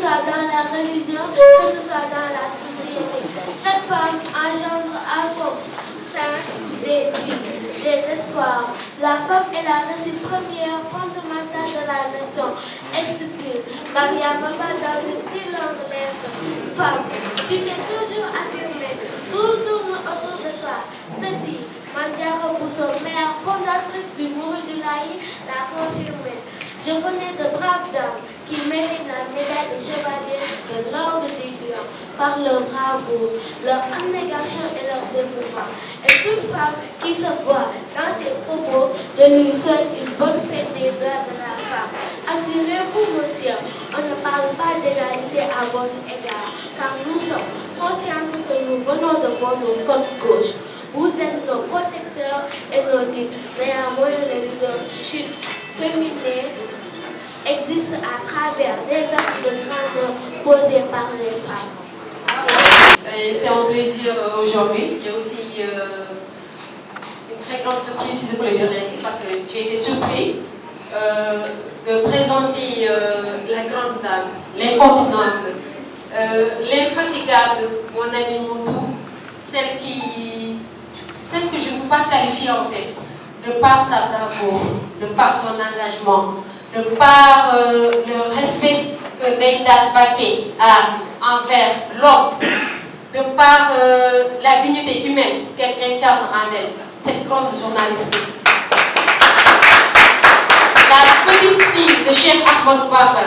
soit dans la religion, que ce soit dans la société. Chaque femme engendre à son sein des espoirs. La femme est la racine première fondamentale de la nation. Explique Maria Baba dans une si longue lettre. Femme, tu t'es toujours affirmée. Tout tourne autour de toi. Ceci, Mandiara Bousso, mère fondatrice du Mouridulaï, l'a confirmé. Je connais de braves dames qui méritent la médaille de chevalier de l'ordre des Lions par leur bravoure, leur abnégation et leur dévouement. Et toute femme qui se voit dans ces propos, je lui souhaite une bonne fête des droits de la femme. Assurez-vous, monsieur, on ne parle pas d'égalité à votre égard, car nous sommes conscients que nous venons de votre côte gauche. Vous êtes nos protecteurs et nos guides, mais à moyen de leadership féminin existe à travers des actes de grandeur posés par les femmes. C'est un plaisir aujourd'hui. Il y a aussi une très grande surprise, si je peux le dire ainsi, parce que j'ai été surpris de présenter la grande dame, l'incontournable, l'infatigable, mon amie Moutou, celle que je ne peux pas qualifier en fait, de par sa bravoure, de par son engagement, de par le respect que Deïda Baké a envers l'homme, de par la dignité humaine qu'elle incarne en elle, cette grande journaliste. La petite fille de Cheikh Ahmadou Bamba,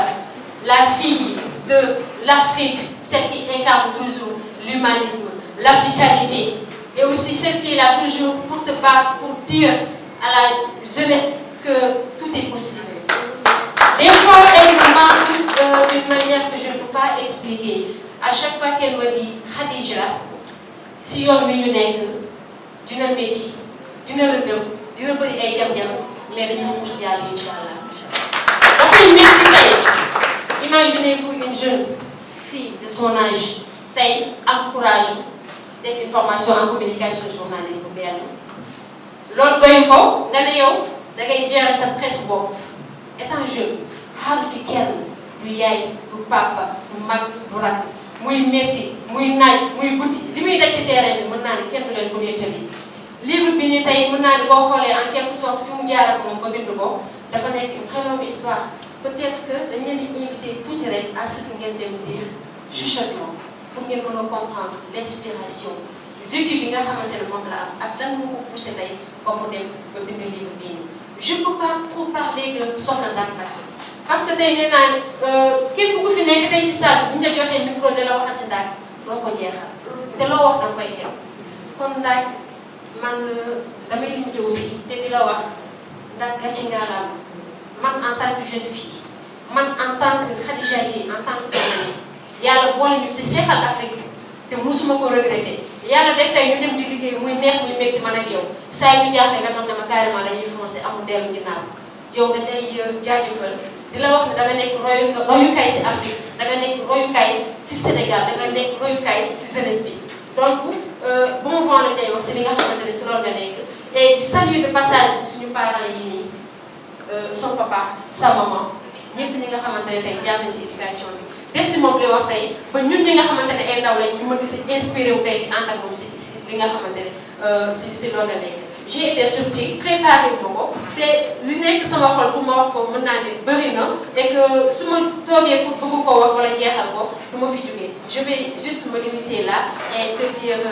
la fille de l'Afrique, celle qui incarne toujours l'humanisme, l'africanité, et aussi celle qui est là toujours pour se battre, pour dire à la jeunesse que tout est possible. Des fois, elle me marque d'une manière que je ne peux pas expliquer. À chaque fois qu'elle me dit Khadija, si yoon wi ñu nekk dina métti dina lëndëm dina bëri ay jam-jam mais dañu xuus yàlla incha allah. dafay métti tey imaginez-vous une jeune fille de son âge tey am courage def une formation en communication journalisme bu benn loolu doyu ko nga ne yow da ngay gérer sa presse bopp étant jeune xaaru ci kenn du yaay du papa du mag du rak muy metti muy naaj muy guddi li muy daj ci terrain bi mën naa ne kenn du leen ko nettali livre bi ni tey mën naa ne boo xoolee en quelque sorte fi mu jaar ak moom ba bind ko dafa nekk une très longue histoire peut-être que dañ leen di inviter tuuti rek à ce que ngeen dem lire chuchotement pour ngeen mën a comprendre l'inspiration vécu bi nga xamante ne moom la am ak lan moo ko poussé tey ba mu dem ba bind livre bii nii. Je ne peux pas trop parler de Soxna Ndane Mbacké parce que tey nee naa képp ku fi nekk tey ci salle bu ñu la joxee micro ne la waxal si Ndake doo ko jeexal te loo wax da koy xew kon Ndake man damay limité wu fii te di la wax Ndake gàcce ngaalaam man en tant que jeune fille man en tant que Khadija Dièye en tant que doomam yàlla boole ñu ci xeexal Afrique te musuma ko regretté yàlla def tey ñu dem di liggéey muy neex muy métti man ak yow saa yu ñu jaaxle nga doon ne ma carrément dañuy foncé amul dellu ginnaaw yow dañ lay jaajëfal di la wax ne da nga nekk royukaay si Afrique da nga nekk royukaay si Sénégal da nga nekk royukaay si jeunesse bi donc bu ma foo la tey wax si li nga xamante ne si loolu nga nekk et di saluer de passage suñu parents yi nii son papa sa maman ñëpp ñi nga xamante ne tey jàpp si éducation bi def si moom li wax tey ba ñun ñi nga xamante ne ay ndaw lañ ñu mën di si inspiré wu tey di ànd ak moom si li nga xamante ne si loolu la nekk. J'ai été surpris préparé ko ko te li nekk sama xol pour ma wax ko mën naa ne bëri na et que su ma toogee pour bëgg koo wax wala jeexal ko du ma fi jógee je vais juste me limiter là et te dire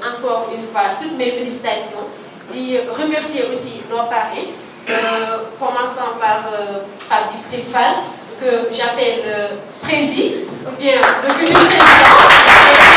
encore une fois toutes mes félicitations di remercier aussi nos parrains commençant par Djibril Fall que j'appelle Prési ou bien le futur président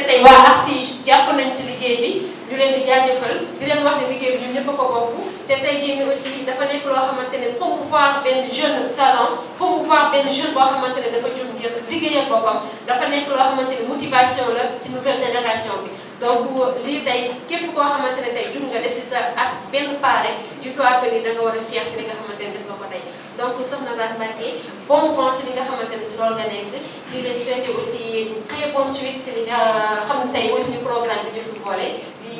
tey waa artiste jàpp nañ si liggéey bi ñu leen di jaajëfal di leen wax ne liggéey bi ñun ñëpp a ko bokk te tey jii nii aussi dafa nekk loo xamante ne promouvoir benn jeune talent promouvoir benn jeune boo xamante ne dafa jóg ngir liggéeyal boppam dafa nekk loo xamante ne motivation la si nouvelle génération bi donc lii tey képp koo xamante ne tey jur nga def si sa as benn part rek tu dois que ni da nga war a fier si li nga xamante ne def nga ko tey donc Soxna Ndane Mbacké bon vent si li nga xamante ne si loolu nga nekk di leen souhaiter aussi une très bonne suite si li nga xam ne tey mooy suñu programme bi ñu fi boole di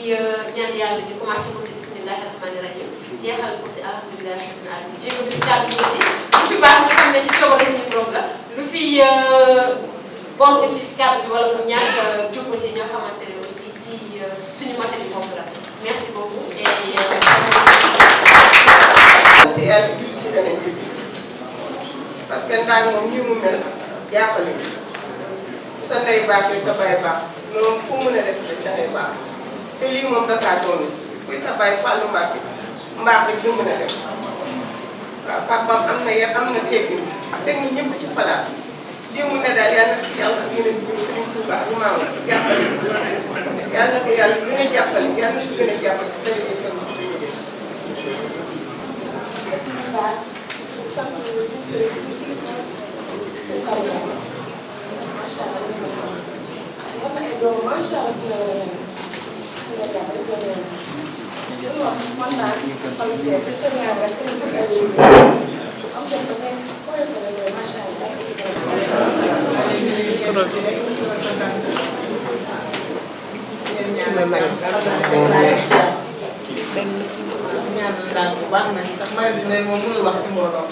ñaan yàlla di commencé ko si bismillahi rahmani rahim jeexal ko si alhamdulilah rabbil alamin jéego si kàddu gi aussi lu fi baax nga xam ne si coobare suñu borom la lu fi bon aussi si kàddu gi wala mu ñàkk jub aussi ñoo xamante ne aussi si suñu matériel bopp la merci beaucoup te yàlla jul si keneen bi parce que ndax moom nii mu mel jàppale sa ndey baaxee sa baay baax loolu fu mu ne def rek sa ndey baax te lii moom dakaa doon kuy sa baay fàllu mbaax mbaax rek li mën a def waaw papaam am na yar am na teggin teg na ñëpp ci palaas lii mu ne daal yàlla na si yàlla ak yeneen bi Sëriñ Tuuba ak maam jàppale yàlla na ko yàlla gën a jàppale yàlla na ko gën a jàppale si daje sa waaw sant suñu sëriñ suñu kilifa suñu kaw la macha allah am na ay doom macha allah suñu la jàpp rek la leen li mu wax man naa xam seet rek sa ñaar rek suñu ko am jot ko nekk xoolal ko la macha allah ñaan bu baax na ndax ma ne moom mënul wax si mbooloo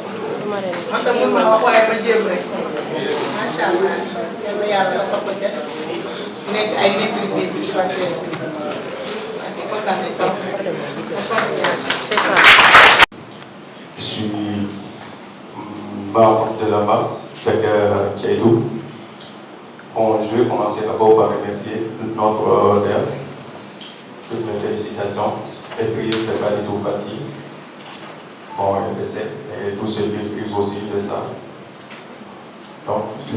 man tam mën naa wax waaye ma jéem rek macha allah yal na yàlla dafa ko ca nekk ay négrité bi choisir ak kontaan nañ trop c'est ça. Je suis membre de la MAPS de Tchaïdou. Bon, je vais commencer d'abord par remercier notre modèle. Toutes mes félicitations. Et puis, ce n'est pas du tout facile. Bon, je le sais. Et tous ceux qui vivent aussi de ça. Donc, je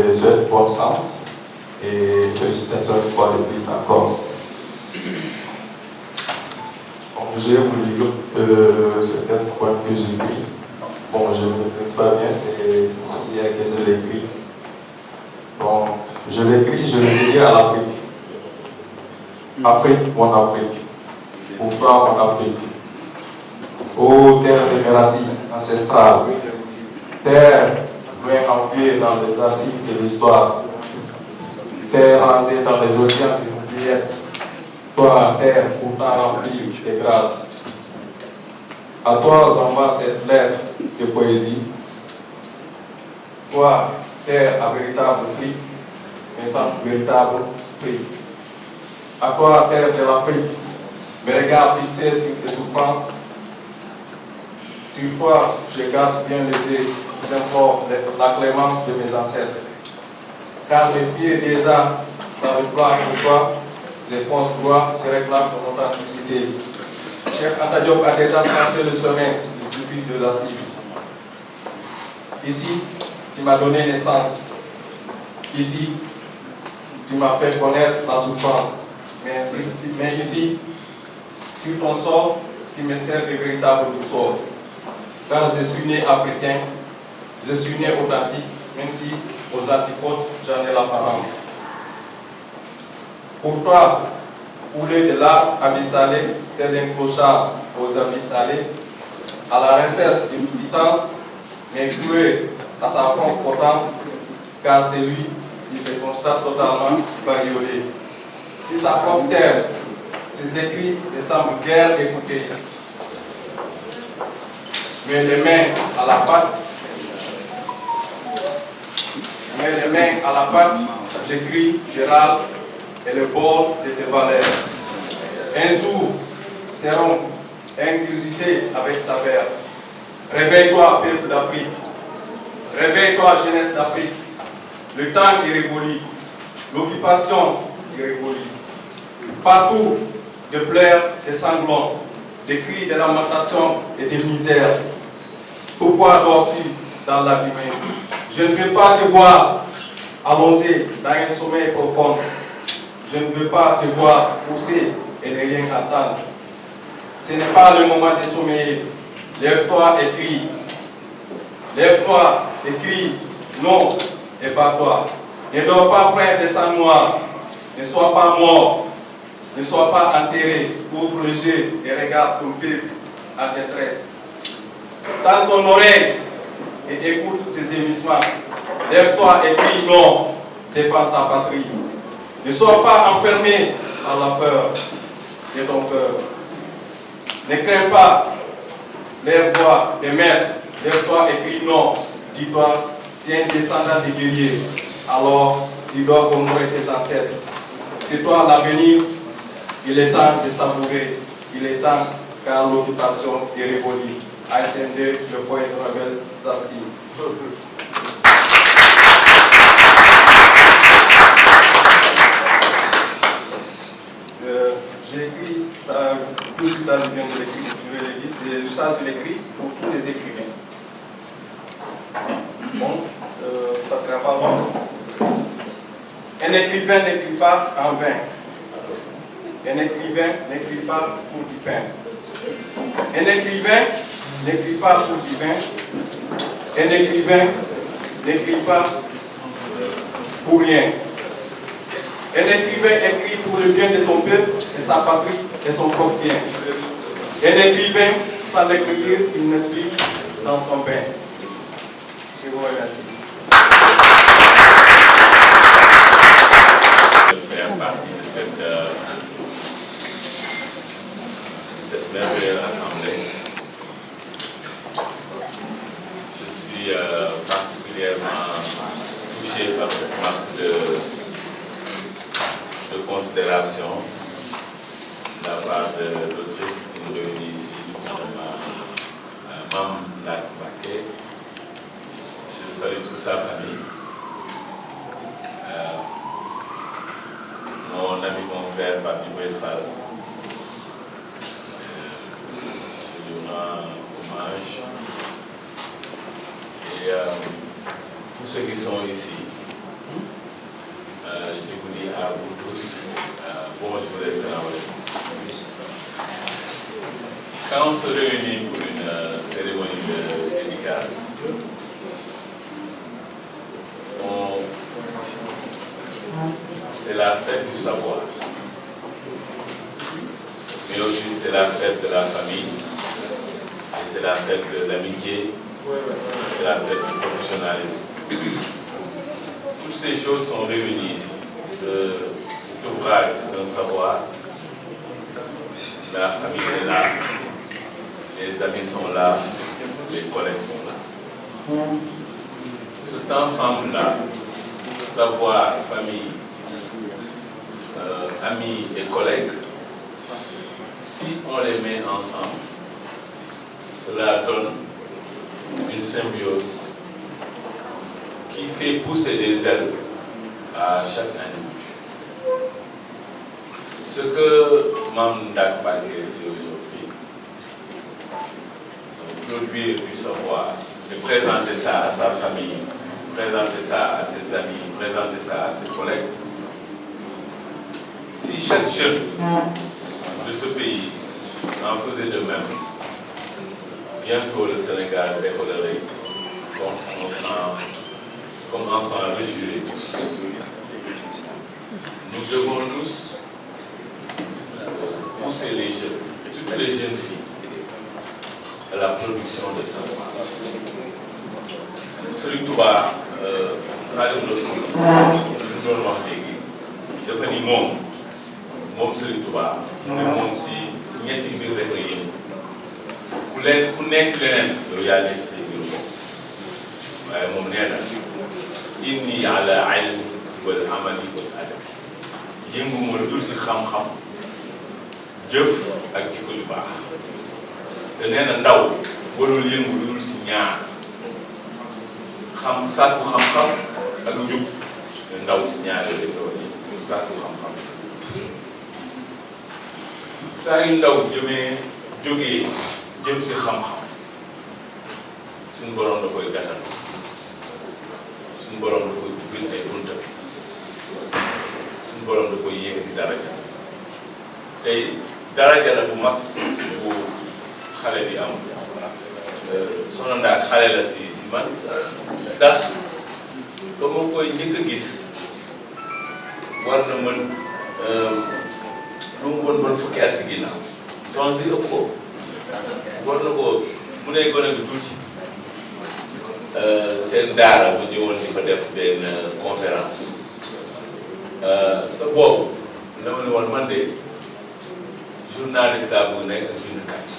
les souhaite bon sens. Et félicitations une fois de plus encore. Bon, j'ai voulu certains points que j'ai écrits. Bon, je ne maîtrise pas bien, c'est hier que je l'ai écrit. Bon, je l'écris, je le dis à l'Afrique. Afrique, mon Afrique. Pour toi, mon Afrique. Ô terre de mes racines ancestrales, terre loin enviée dans les archives de l'histoire, terre rangée dans les océans de l'oubliette, toi, terre pourtant remplie de grâce. À toi, j'envoie cette lettre de poésie. Toi, terre à véritable prix, mais sans véritable prix. À toi, terre de l'Afrique, mes regards fixés sur tes souffrances. Sur toi, je garde bien léger, j'implore la clémence de mes ancêtres. Car mes pieds déjà dans le plat de toi, je fonce droit, je réclame ton authenticité. Cheikh Anta Diop a déjà tracé le sommet du supplice de la cible. Ici, tu m'as donné naissance. Ici, tu m'as fait connaître la souffrance. Mais ici, sur ton sort, tu me sers de véritable boussole. Car je suis né africain, je suis né authentique, même si aux antipodes, j'en ai l'apparence. Pour toi, couler de l'art abyssalé, tel un clochard aux abysses salés, à la recherche d'une pitance, mais cloué à sa propre potence, car c'est lui qui se constate totalement bariolé. Si sa propre terre, ses écrits ne semblent guère écouter. Mais les mains à la patte, j'écris, je râle, et le bord de tes valeurs. Un jour seront incursités avec sa verre. Réveille-toi, peuple d'Afrique. Réveille-toi, jeunesse d'Afrique. Le temps est révolu. L'occupation est révolue. Partout, de pleurs et sanglants, des cris de lamentation et de misère. Pourquoi dors-tu dans l'abîme? Je ne veux pas te voir allongé dans un sommeil profond. Je ne veux pas te voir pousser et ne rien entendre. Ce n'est pas le moment de sommeiller. Lève-toi et crie. Lève-toi et crie. Non, et bats-toi. Ne dors pas, frère de sang noir. Ne sois pas mort. Ne sois pas enterré. Ouvre le jeu et regarde ton peuple en détresse. Tends ton oreille et écoute ces émissements. Lève-toi et crie non. Défends ta patrie. Ne sois pas enfermé par la peur de ton cœur. Ne crains pas les voix des maîtres. Lève-toi et crie non. Dis-toi, tu es un descendant des guerriers. Alors, tu dois honorer tes ancêtres. C'est toi l'avenir. Il est temps de savourer. Il est temps car l'occupation est révolue. ASND, le poète Ravel Sassi. J'ai écrit ça, tout ce que je viens de l'écrire, je vais le dire, ça je l'écris pour tous les écrivains. Bon, ça ne sera pas long. Un écrivain n'écrit pas en vain. Un écrivain n'écrit pas pour du pain. Un écrivain n'écrit pas pour du vin. Un écrivain n'écrit pas pour rien. Un écrivain écrit pour le bien de son peuple, de sa patrie et son propre bien. Un écrivain, sans l'écriture, il n'est plus dans son bain. Je vous remercie. Faire partie de cette merveilleuse assemblée. Je suis particulièrement touché par cette marque de considération de la part de l'autrice qui nous réunit ici, Mme Nakbake. Je salue toute sa famille. Mon ami, mon frère, Papi Bouelfal. Je lui rends hommage. Et tous ceux qui sont ici, je vous dis à vous tous, bonjour et salam. Quand on se réunit pour une cérémonie de dédicace, c'est la fête du savoir, mais aussi c'est la fête de la famille, et c'est la fête de l'amitié, c'est la fête du professionnalisme. Toutes ces choses sont réunies ici. Cet ouvrage, c'est un savoir. La famille est là, les amis sont là, les collègues sont là. Cet ensemble-là, savoir, famille, amis et collègues, si on les met ensemble, cela donne une symbiose qui fait pousser des ailes à chaque individu. Ce que Mme Nakbake fait aujourd'hui, produire du savoir, de présenter ça à sa famille, présenter ça à ses amis, présenter ça à ses collègues. Si chaque jeune de ce pays en faisait de même, bientôt le Sénégal décollerait comme on s'en réjouirait tous. Nous devons tous pousser les jeunes, toutes les jeunes filles, à la production de savoir. Serigne Touba, Xaadimu Rasuul, ñu doon wax léegi dafa ni moom Serigne Touba mu ne moom si ñetti mbir rek la yëngu ku nekk leneen yow yaa nekk si mbir moom waaye moom nee na inni ala ilmi wal amali wal adabi yëngu ma dul si xam-xam jëf ak jikko yu baax te nee na ndaw warul yëngu dul si ñaar sàkku xam-xam ak njub te ndaw si ñaar yooyu doon yi sàkku xam-xam saa yu ndaw jógee jëm si xam-xam suñu borom da koy gàttal suñu borom da koy ubbil ay buntam suñu borom da koy yéegati daraja tey daraja la bu mag bu xale bi am Soxna Ndaak xale la si man ndax ba ma koy njëkk a gis war na mën lu mu bon fukki at si ginnaaw soxna si ëpp ko war na ko mu ne gone bi tuuti seen daara bu ñëwoon di fa def benn conférence sa boobu dama ne woon man de journaliste laa bu nekk ak bindkat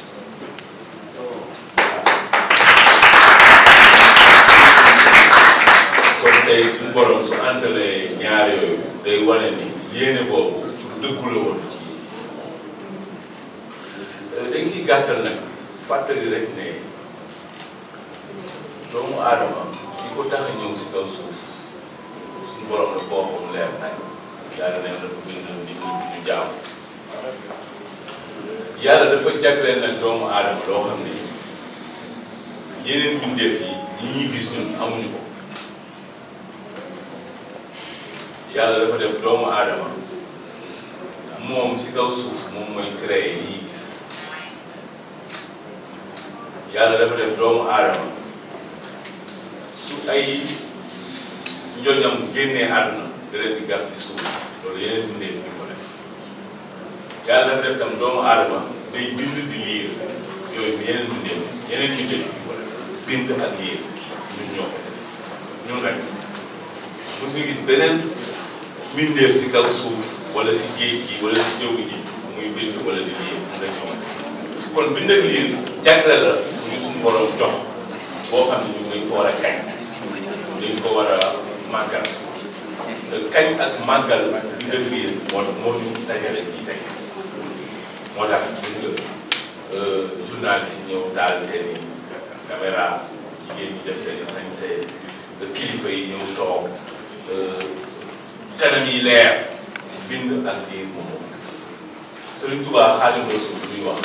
wane ni yéene boobu dëggu la woon ci dañ siy gàttal nag fàttali rek ne doomu aadama ki ko tax a ñëw si kaw suuf suñu borom la boppam leer nañ yàlla neen dafa bind nit ñi ñu jaamu yàlla dafa jagleel nag doomu aadama loo xam ne yeneen mbindeef yi ñuy gis ñun amuñu ko yàlla dafa def doomu aadama moom si kaw suuf moom mooy créé yi ñuy gis yàlla dafa def doomu aadama su ay njoñam génnee àdduna da leen di gas di suuf loolu yeneen mbindeef ñu ko def yàlla dafa def tam doomu aadama day bind di liir yooyu yeneen mbindeef ñu ko def bind ak liir ñun ñoo ko def ñun rek mosu gis beneen mbindeef si kaw suuf wala si géej gi wala si jaww ji muy bind wala di liir la ñoo ko def kon bind ak liir jagle la ñu suñu borom jox boo xam ne ñu ngi ko war a kañ dañ ko war a màggal kañ ak màggal bind ak liir moo ñu sajale fii tey moo tax gis nga journaliste yi ñëw daal seen i caméra jigéen ñi def seen i sañse kilifa yi ñëw toog kanam yi leer bind ak liir moom Sëriñ Tuubaa Xaadimu Rasuul muy wax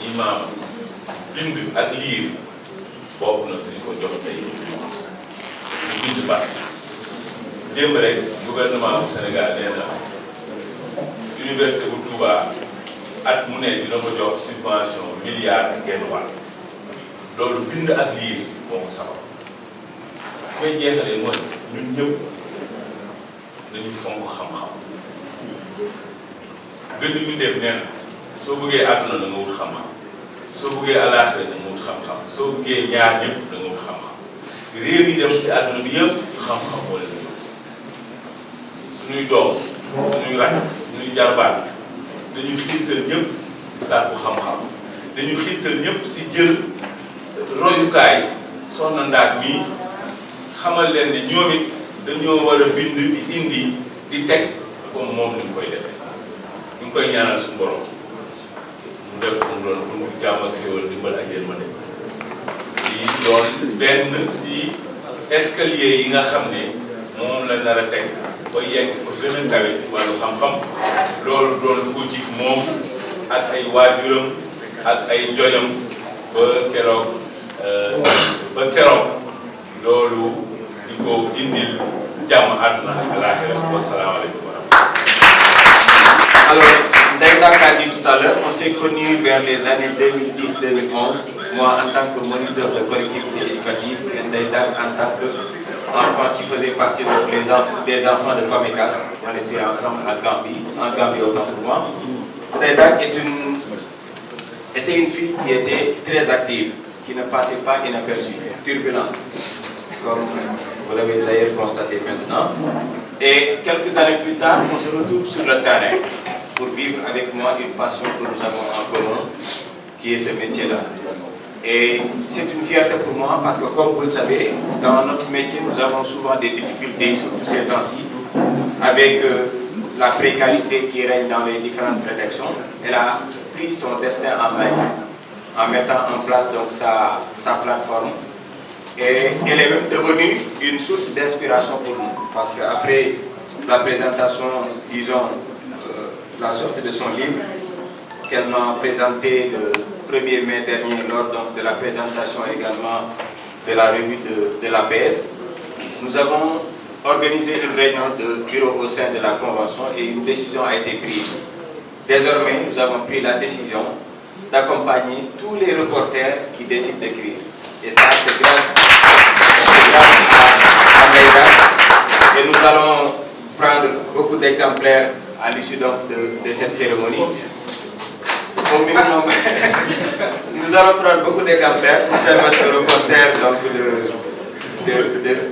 ñi maam bind ak liir boobu na suñu ko jox tey ñu bind ba démb rek gouvernement bu Sénégal nee na université bu Touba at mu ne dina ko jox subvention milliard ak genn wàll loolu bind ak liir moo ko sabab koy jeexalee mooy ñun ñëpp nañu fonk xam-xam gën ñu def nee na soo bëggee àdduna da nga wut xam-xam soo bëggee àllaaxira da nga wut xam-xam soo bëggee ñaar ñëpp da nga wut xam-xam réew yi dem si àdduna bi yëpp xam-xam moo leen yóbbu suñuy doom suñuy rakk suñuy jarbaat dañuy xiirtal ñëpp si sàkku xam-xam dañuy xiirtal ñëpp si jël royukaay soxna Ndaak mii xamal leen ne ñoom it dañoo war a bind di indi di teg comme moom ni mu koy defee ñu ngi koy ñaanal suñu borom mu def ko mu doon pour jàmm ak xéwal dimbal ak yërmande di doon benn si escalier yi nga xam ne moom la nar a teg ba yegg fa gën a kawe si wàllu xam-xam loolu doon lu ko jig moom ak ay waajuram ak ay njojam ba keroog loolu di ko indil jàmm àdduna ak alaaxira wasalaamaaleykum wa rahmatulah. Alors, Ndeye Ndack a dit tout à l'heure, on s'est connus vers les années 2010-2011, moi en tant que moniteur de collectivité éducative et Ndeye Ndack en tant qu'enfant qui faisait partie des enfants de Pamecas. On était ensemble à Gambie, en Gambie autant pour moi. Ndeye Ndack était une fille qui était très active, qui ne passait pas inaperçue, turbulente, comme vous l'avez d'ailleurs constaté maintenant. Et quelques années plus tard, on se retrouve sur le terrain pour vivre avec moi une passion que nous avons en commun, qui est ce métier-là. Et c'est une fierté pour moi parce que, comme vous le savez, dans notre métier, nous avons souvent des difficultés, surtout ces temps-ci, avec la précarité qui règne dans les différentes rédactions. Elle a pris son destin en main en mettant en place donc sa plateforme. Et elle est même devenue une source d'inspiration pour nous. Parce qu'après la présentation, disons, la sortie de son livre, qu'elle m'a présenté le 1er mai dernier lors donc, de la présentation également de la revue de l'APS, nous avons organisé une réunion de bureau au sein de la Convention et une décision a été prise. Désormais, nous avons pris la décision d'accompagner tous les reporters qui décident d'écrire. Et ça, c'est grâce à Ndeye Ndack. Et nous allons prendre beaucoup d'exemplaires à l'issue de cette cérémonie. Au minimum, nous allons prendre beaucoup d'exemplaires pour permettre aux reporters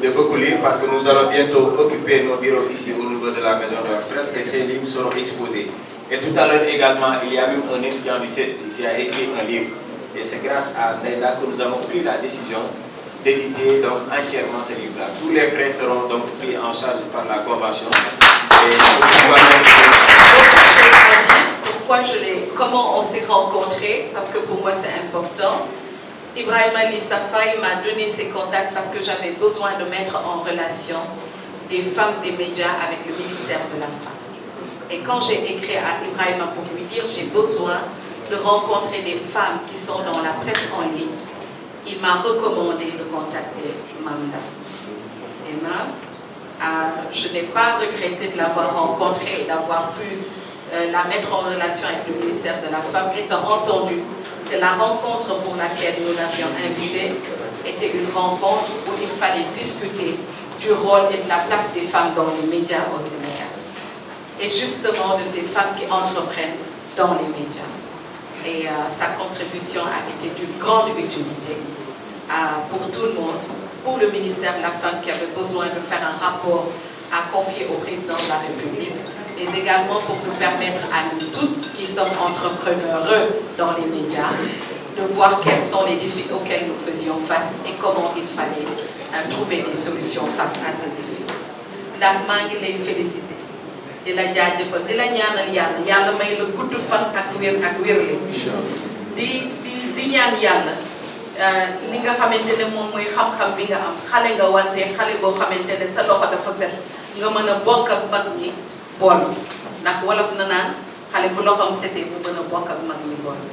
de beaucoup lire parce que nous allons bientôt occuper nos bureaux ici au niveau de la maison de la presse et ces livres seront exposés. Et tout à l'heure également, il y a même un étudiant du CESTI qui a écrit un livre. Et c'est grâce à Ndeye Ndack que nous avons pris la décision d'éditer donc entièrement ce livre-là. Tous les frais seront donc pris en charge par la Convention. Comment on s'est rencontrés, parce que pour moi c'est important. Ibrahima Lissafaye m'a donné ses contacts parce que j'avais besoin de mettre en relation des femmes des médias avec le ministère de la Femme. Et quand j'ai écrit à Ibrahima pour lui dire j'ai besoin de rencontrer des femmes qui sont dans la presse en ligne, il m'a recommandé de contacter Mamda. Et Mam, je n'ai pas regretté de l'avoir rencontrée et d'avoir pu la mettre en relation avec le ministère de la Femme, étant entendu que la rencontre pour laquelle nous l'avions invitée était une rencontre où il fallait discuter du rôle et de la place des femmes dans les médias au Sénégal. Et justement de ces femmes qui entreprennent dans les médias. Et sa contribution a été d'une grande utilité pour tout le monde, pour le ministère de la Femme qui avait besoin de faire un rapport à confier au président de la République, mais également pour nous permettre à nous toutes qui sommes entrepreneurs dans les médias de voir quels sont les défis auxquels nous faisions face et comment il fallait trouver des solutions face à ces défis. ndax maa ngi lay félicité di la jaajëfal di la ñaanal yàlla may la gudd fan ak wér di ñaan yàlla li nga xamante ne moom mooy xam-xam bi nga am xale nga wante xale boo xamante ne sa loxo dafa set nga mën a bokk ak mag ñi bool bi ndax wolof na naan xale bu loxoom setee bu mën a bokk ak mag ñi bool bi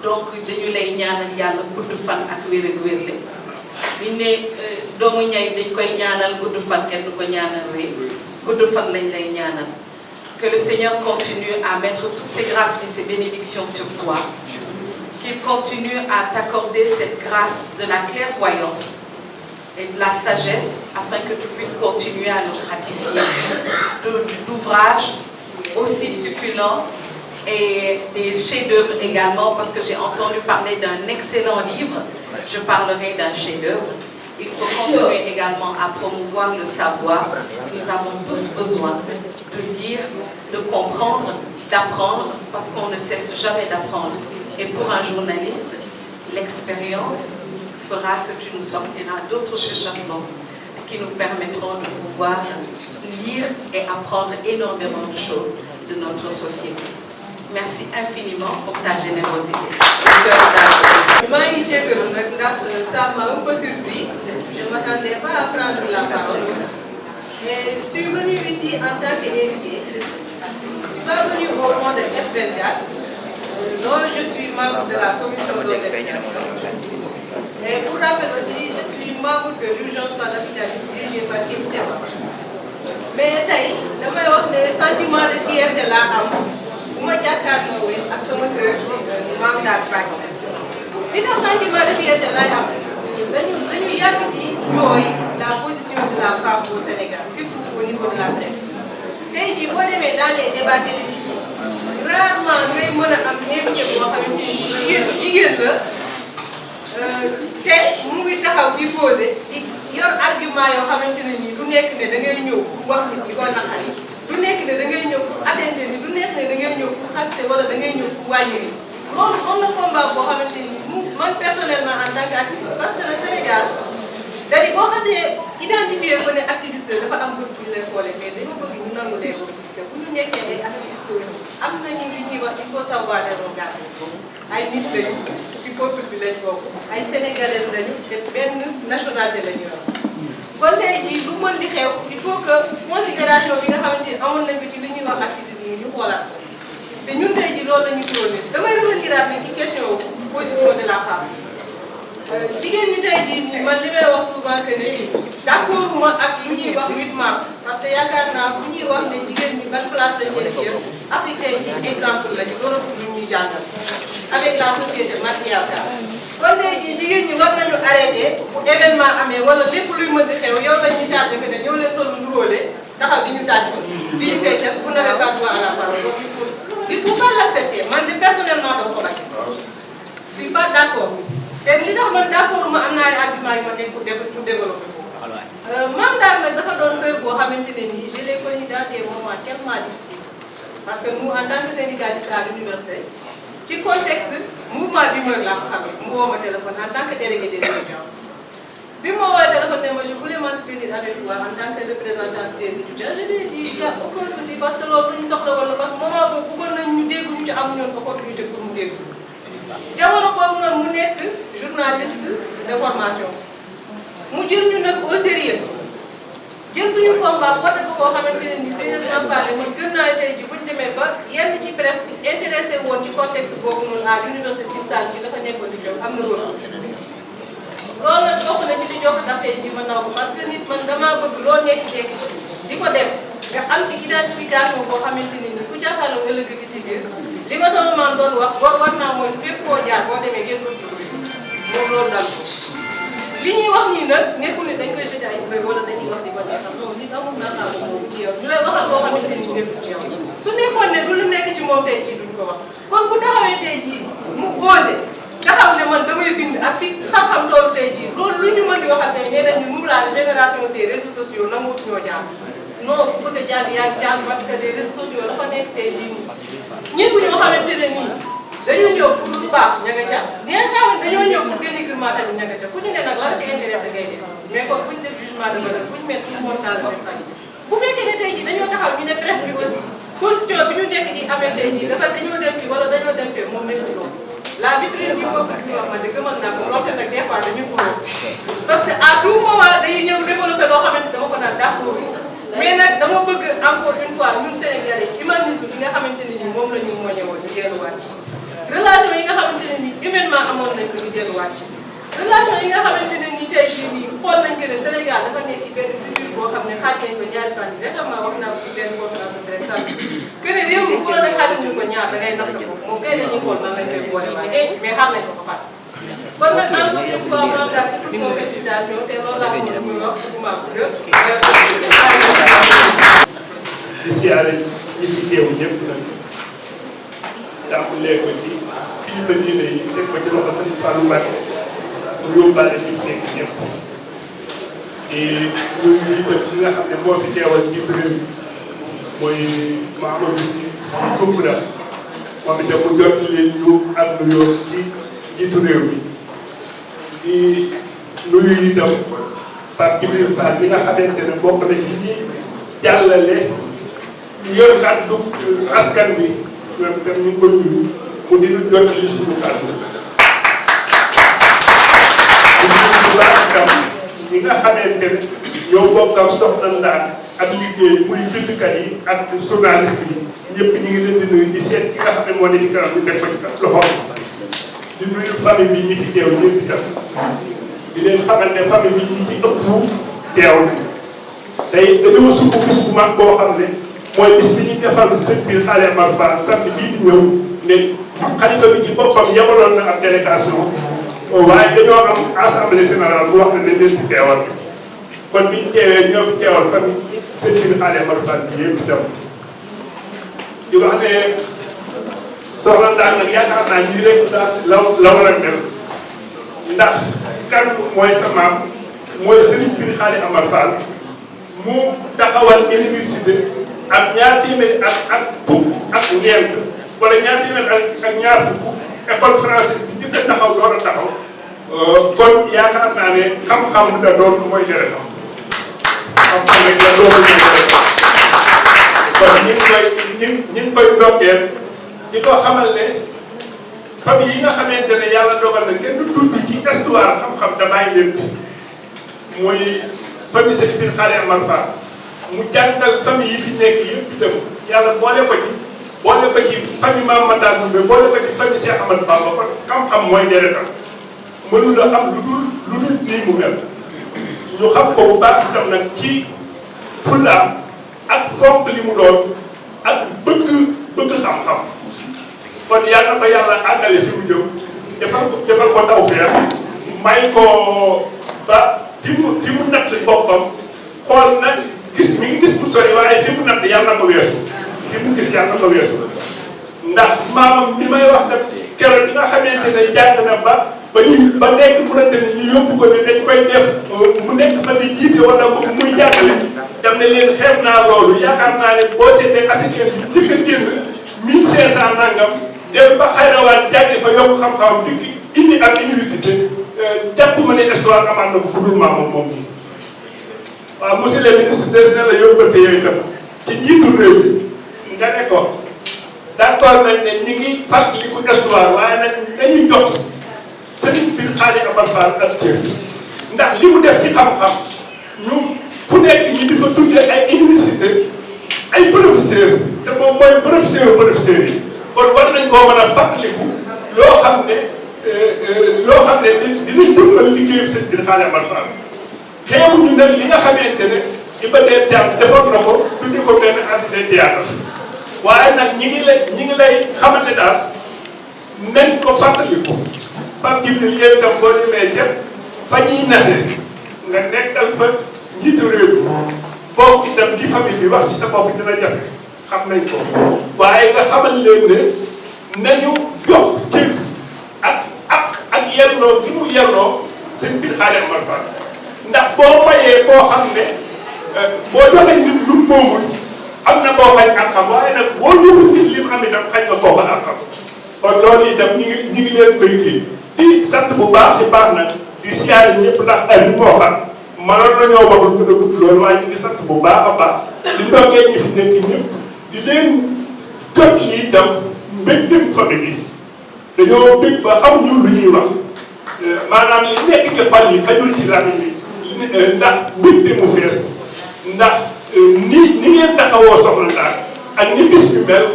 donc dañu lay ñaanal yàlla gudd fan ak wér-gu-wérle ñu ne doomu ñay dañ koy ñaanal gudd fan kenn du ko ñaanal rek gudd fan lañ lay ñaanal que le Seigneur continue à mettre toutes ses grâces et ses bénédictions sur toi, qu'il continue à t'accorder cette grâce de la clairvoyance et de la sagesse afin que tu puisses continuer à nous gratifier d'ouvrages aussi succulents et des chefs-d'œuvre également, parce que j'ai entendu parler d'un excellent livre, je parlerai d'un chef-d'œuvre. Il faut continuer également à promouvoir le savoir. Nous avons tous besoin de lire, de comprendre, d'apprendre, parce qu'on ne cesse jamais d'apprendre. Et pour un journaliste, l'expérience fera que tu nous sortiras d'autres chuchotements qui nous permettront de pouvoir lire et apprendre énormément de choses de notre société. Merci infiniment pour ta générosité. Ça m'a un peu surpris. Je ne m'attendais pas à prendre la parole. Et je suis venue ici en tant qu'invité. Je ne suis pas venue au nom de F24. Non, je suis membre de la commission d'organisation. Et pour rappel aussi, je suis membre de l'urgence par l'hôpitaliste dirigée par Kim Seba. Mais je vais avoir des sentiments de fierté là. Je suis ak sama sœur Mame Ndar Faye li tax sentiment de fierté lay am dañu yàgg di jooy la position de la femme au Sénégal, surtout au niveau de la presse. Tey jii boo demee dans les débats télévisés rarement ngay mën a am invité boo xamante ni jigéen la te mu ngi taxaw di posé di yor argument yoo xamante ne nii du nekk ne da ngay ñëw pour wax nit ñi ko naqari du nekk ne da ngay ñëw pour atteindre ni du nekk ne da ngay ñëw pour xaste wala da ngay ñëw pour wàññi ni loolu on na combat boo xamante ni man personnellement en tant qu'activiste parce que le Sénégal c'est-à-dire boo xasee identifié ko ne activiste dafa am bët bu ñu lay xoolee mais dañoo bëgg ñu nangu leen aussi que bu ñu nekkee ay activiste aussi am nañu li ñuy wax il faut savoir raison garder ay nit lañu ci peuple bi lañ bokk ay sénégalaises lañu te benn nationalité lañu yor kon tey jii lu mën di xew il faut que considération bi nga xamante ni amoon nañ ko ci li ñuy wax activisme ñu xoolaat ko te ñun tey jii loolu la ñu prôné damay revenir ak ci question position de la femme jigéen ñi tey jii nii man li may wax souvent que ne d'accord ma ak lu ñuy wax 8 mars parce que yaakaar naa bu ñuy wax ne jigéen ñi ban place lañ leen jël Afrique tey jii exemple lañu doon pour ñu ñuy jàngal avec la société matriarcale kon tey jii jigéen ñi war nañu arrêté bu événement amee wala lépp luy mën di xew yow la ñuy chargé que ne ñëw leen solo nduróole taxaw di ñu tàcc di ñu feccal vous n'avez pas droit à la parole donc il faut pas l'accepter man de personnellement dama ko bañ je suis pas d'accord te li tax man d'accord ma am naa ay argument yu ma teg pour développer foofu Mame Ndar nag dafa doon sœur boo xamante ne nii je l'ai connu dans des moments tellement difficiles parce que nous en tant que syndicaliste à l'université ci contexte mouvement d'humeur laa ko xamee mu woo ma téléphone en tant que délégué des étudiants bi ma woowee téléphone ne ma je voulais m'entretenir avec toi en tant que représentant des étudiants je lui ai dit il y a aucun souci parce que loolu lu ñu soxla woon la parce que moment boobu bëggoon nañ ñu dégg ñu ci amuñu woon opportunité pour mu dégg jamono boobu noonu mu nekk journaliste de formation mu jël ñu nag au sérieux jël suñu combat woote ko koo xamante ne nii sérieusement parlé man gën naa tey ji buñ demee ba yenn ci presse bi intéressé woon ci contexte boobu noonu à l'université Sine Saloum bi dafa nekkoon di jox am na loolu loolu nag bokk na ci li jox ndax tey jii mën naa ko parce que nit man damaa bëgg loo nekk di ko def nga am ci identification boo xamante ni ku jàkkaarloo ëllëg gi si biir li ma sama maam doon wax war naa mooy fépp foo jaar boo demee ngeen ko moom loolu dal ko li ñuy wax nii nag nekkul ne dañ koy tëj ay mbéy wala dañuy wax di ko neexal non nit amul naataango moom ci yow ñu lay waxal loo xamante ni nekk ci yow su nekkoon ne du lu nekk ci moom tey jii duñ ko wax kon bu taxawee tey jii mu osé taxaw ne man damay bind ak fi xam-xam loolu tey jii loolu lu ñu mën di waxal tey nee nañu nous la génération des réseaux sociaux nanguwut ñoo jàng non ku bëgg a jàng yaa ngi jàng parce que les réseaux sociaux dafa nekk tey jii nii ñëpp ñoo xamante ne nii dañoo ñëw pour lu baax ña nga ca li nga xam ne dañoo ñëw pour dénigrement tamit ña nga ca ku ci ne nag la la ci intéressé ngay def mais kon buñ def jugement de valeur buñ mettre tout le monde dans le même panier bu fekkee ne tey jii dañoo taxaw ñu ne presse bi aussi position bi ñu nekk di amee tey jii dafa dañoo dem fii wala dañoo dem fii moom lañ ci doon la vitrine bi bokk ci wax man de gëmal naa ko loolu nag des fois dañuy xuloo parce que à tout moment dañuy ñëw développé loo xamante dama ko naan d'accord mais nag dama bëgg encore une fois ñun Sénégalais humanisme bi nga xamante ne nii moom la ñu moo ñëwoon ñu delluwaat relation yi nga xamante ne nii humainement amoon nañ ko ñu delluwaat relation yi nga xamante ne nii tey jii nii xool nañ que ne Sénégal dafa nekk ci benn fissure boo xam ne xaaj nañ ko ñaari fan yi récemment wax naa ko ci benn conférence de presse que ne réew mi ku la ne xaajuñu ko ñaar da ngay nax sa bopp moom kay dañuy xool nan lañ koy boole waaye mais xam nañ ko ba pare kon nag encore une fois maa ngi daal di ko félicitation te loolu laa ko mën a muy wax maa ko def. di siyaare ñi fi teew ñëpp nag jàppalee ko ci kilifa diine yi teg ko ci loxo Sëriñ Fallou Mbacké mu yóbbaale ci nekk ñëpp di nuyu itam ki nga xam ne moo fi teewal njiitu réew mi mooy Mamadou Sy Toumbouda moom itam mu jot leen ñu ak nuyoo ci njiitu réew mi di nuyu itam Pape Djibril Fall bi nga xamante ne bokk na ci ñi jàllale yor kàddu askan wi ñoom itam ñu ngi ko nuyu mu di ñu jot li suñu kàddu bu baax itam ñi nga xamante ne ñoo bokk ak Soxna Ndaan ak liggéey muy bindkat yi ak journaliste yi ñëpp ñu ngi leen di nuyu di seet ki nga xam ne moo ne ci kanam ñu teg ko ci loxoom di nuyu famille bi ñi fi teew ñëpp itam di leen xamal ne famille bi ñi ci ëpp teew na tey dañoo sukk bis bu mag boo xam ne mooy bis bi ñuy defal sëñ biir xale Marfa samedi bii di ñëw ne xalifa bi ci boppam yabaloon na ab délégation waaye dañoo am assemblée générale bu wax ne dañ leen ci teewal kon biñ teewee ñoo fi teewal famille sëñ biir xale Marfa bi yëpp itam di wax ne soxna Ndane nag yaakaar naa lii rek la war a mel ndax kan mooy sa maam mooy sëriñ biir xale Amar Fall mu taxawal université ak ñaar téeméeri ak fukk ak ñeent wala ñaar téeméeri ak ñaar fukk école française bi njëkk a taxaw door a taxaw kon yaakaar naa ne xam-xam la doon mooy deretam xam-xam rek la doon mooy deretam kon ñu ngi koy ndokkeel di ko xamal ne famille yi nga xamante ne yàlla dogal na kenn du tudd ci histoire xam-xam damay leen muy famille Sëñ Biir Xale Amar Fall mu jàngal famille yi fi nekk yëpp itam yàlla boole ko ci famille Mame Matar Ndoumbe boole ko ci famille Cheikh Ahmadou Bamba kon xam-xam mooy deretam mënul a am lu dul nii mu mel ñu xam ko bu baax itam nag ci fullaam ak fonk li mu doon ak bëgg xam-xam kon yàlla na ko yàlla àggale fi mu jëm defal ko tawfeex may ko ba fi mu natt boppam xool nag gis mi ngi gis bu sori waaye fi mu natt yàlla na ko weesu fi mu gis yàlla na ko weesu ndax maamam li may wax nag keroog bi nga xamante ne jàng na ba nekk mu ne ñu yóbbu ko ne dañ koy def mu nekk fa di jiite wala muy jàngale dem ne leen xeeb naa loolu yaakaar naa ne boo seetee africain bi njëkk a génn 1500 nangam dem ba xayrawaan jàngi fa yokk xam-xam bi indi ak université jàpp ma ne histoire amaat na ko budul maamam moom nii waaw monsieur le ministre de ne la yóbbante yooyu tam ci njiitu réew mi nga ne ko d'accord nañ ne ñi ngi fàttaliku histoire waaye nag dañuy jox sëriñ bi Xaali Amar Fall ak cër ndax li mu def ci xam-xam ñu fu nekk ñi di fa tuddee ay université ay professeur te moom mooy professeur yi kon war nañ koo mën a fàttaliku loo xam ne dinañ dundal liggéeyu sëñ bi Xaali Amar Fall xeebuñu nag li nga xamante ne ci ba dee théâtre defoon na ko tuddi ko benn entité théâtre waaye nag ñi ngi lay xamal ne daal nañ ko fàttaliku Pape Djibril yow itam boo demee jëpp fa ñuy nase nga nekkal fa njiitu réew mi bokk itam ci famille bi wax ci sa bopp dina jafe xam nañ ko waaye nga xamal leen ne nañu jox cër ak yelloo gi mu yelloo seen biir Xaali Amar Fall ndax boo mayee koo xam ne boo joxe nit lu moomul am na koo xañ ak xam waaye nag boo joxul nit li mu am itam xañ nga koo ak xam kon loolu itam ñi ngi leen koy kii di sant bu baax ci baax nag di siyaare ñëpp ndax ay moo xam manoon nañoo waxul gën a gudd loolu waaye ñu ngi sant bu baax a baax di ndokkee ñi fi nekk ñëpp di leen jot yi itam mbégteem famille bi dañoo bég ba xamuñu lu ñuy wax maanaam li nekk ci xol yi xajul ci làmmiñ bi ndax mbégte mu fees ndax ni ngeen taxawoo soxla daal ak ni bis bi mel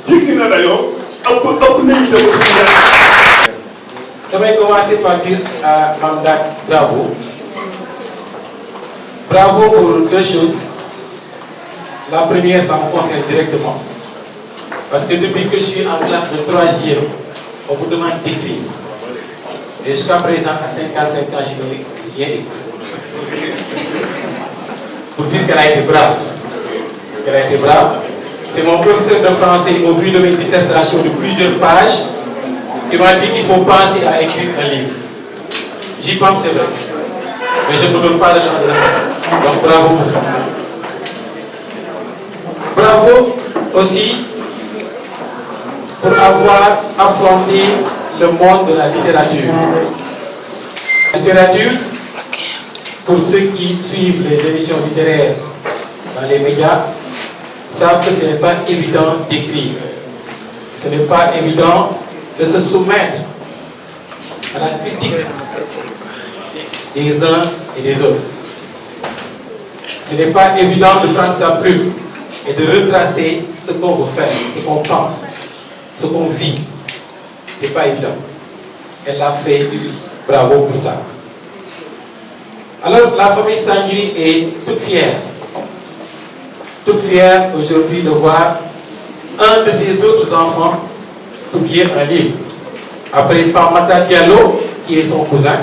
jéggi na dayoo ëpp nañu dem suñu Je vais commencer par dire à Mamdak bravo. Bravo pour deux choses. La première, ça me concerne directement. Parce que depuis que je suis en classe de 3e, on vous demande d'écrire. Et jusqu'à présent, à 55 ans, je n'ai rien écrit. Pour dire qu'elle a été brave. Qu'elle a été brave. C'est mon professeur de français, au vu de mes dissertations de plusieurs pages, qui m'a dit qu'il faut penser à écrire un livre. J'y pense, c'est vrai. Mais je ne me donne pas le temps de le faire. Donc bravo pour ça. Bravo aussi pour avoir affronté le monde de la littérature. La littérature, pour ceux qui suivent les émissions littéraires dans les médias, savent que ce n'est pas évident d'écrire. Ce n'est pas évident de se soumettre à la critique des uns et des autres. Ce n'est pas évident de prendre sa plume et de retracer ce qu'on veut faire, ce qu'on pense, ce qu'on vit. Ce n'est pas évident. Elle l'a fait, bravo pour ça. Alors la famille Sanguiri est toute fière aujourd'hui de voir un de ses autres enfants publier un livre. Après Pamata Diallo, qui est son cousin,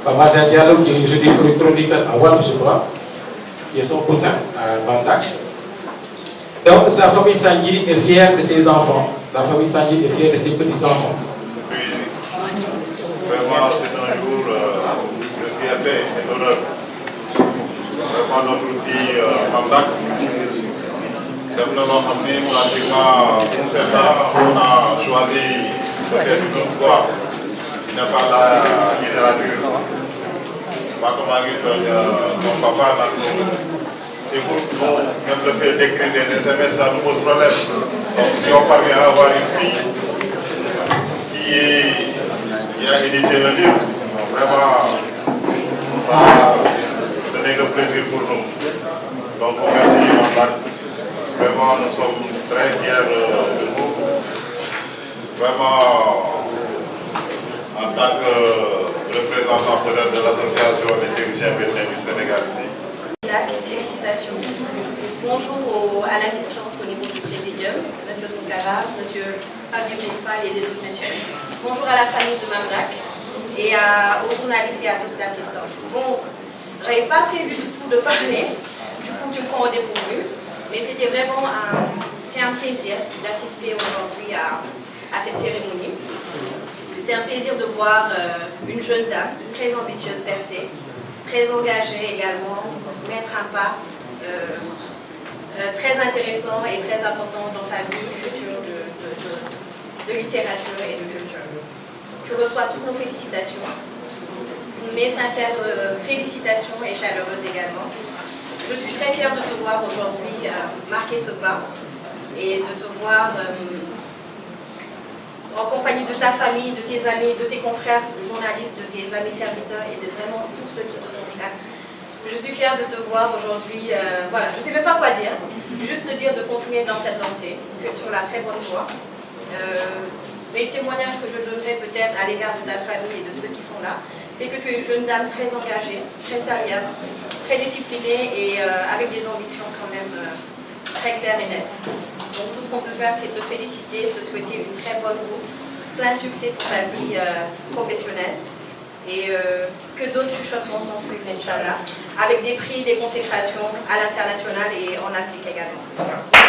Pamata Diallo, qui est aujourd'hui chroniqueur à Walf, je crois, qui est son cousin à Bandak. Donc la famille Sanguiri est fière de ses enfants. La famille Sanguiri est fière de ses petits-enfants. Vraiment, c'est un jour de fierté et d'honneur. Vraiment, notre fille Bandak, pratiquement pour cette on a choisi peut-être une autre voie qui n'est pas la littérature. Mon papa n'a et pour nous, même le fait d'écrire des SMS, ça nous pose problème. Donc si on parvient à avoir une fille qui a édité le livre, vraiment, ça, ce n'est que plaisir pour nous. Donc merci Mamdak. Vraiment, nous sommes très fiers de vous. Vraiment, en tant que représentant de l'association des techniciens vétérinaires du Sénégal ici. Félicitations. Bonjour à l'assistance au niveau du Présidium, M. Toukara, M. Fabien Fall et des autres messieurs. Bonjour à la famille de Mamdak et aux journalistes et à toute l'assistance. Bon, je n'avais pas prévu du tout de parler, du coup tu me prends au dépourvu. Mais c'était vraiment un plaisir d'assister aujourd'hui à cette cérémonie. C'est un plaisir de voir une jeune dame, très ambitieuse percée, très engagée également, mettre un pas très intéressant et très important dans sa vie future de littérature et de culture. Je reçois toutes nos félicitations mes sincères félicitations et chaleureuses également. Je suis très fière de te voir aujourd'hui marquer ce pas et de te voir en compagnie de ta famille, de tes amis, de tes confrères journalistes, de tes amis serviteurs et de vraiment tous ceux qui te sont chers. Je suis fière de te voir aujourd'hui, voilà, je ne sais même pas quoi dire, juste te dire de continuer dans cette lancée, tu es sur la très bonne voie. Les témoignages que je donnerai peut-être à l'égard de ta famille et de ceux qui sont là, c'est que tu es une jeune dame très engagée, très sérieuse, très disciplinée et avec des ambitions quand même très claires et nettes. Donc tout ce qu'on peut faire, c'est te féliciter, te souhaiter une très bonne route, plein de succès pour ta vie professionnelle et que d'autres chuchotements s'en suivent, Inch'Allah, avec des prix, des consécrations à l'international et en Afrique également.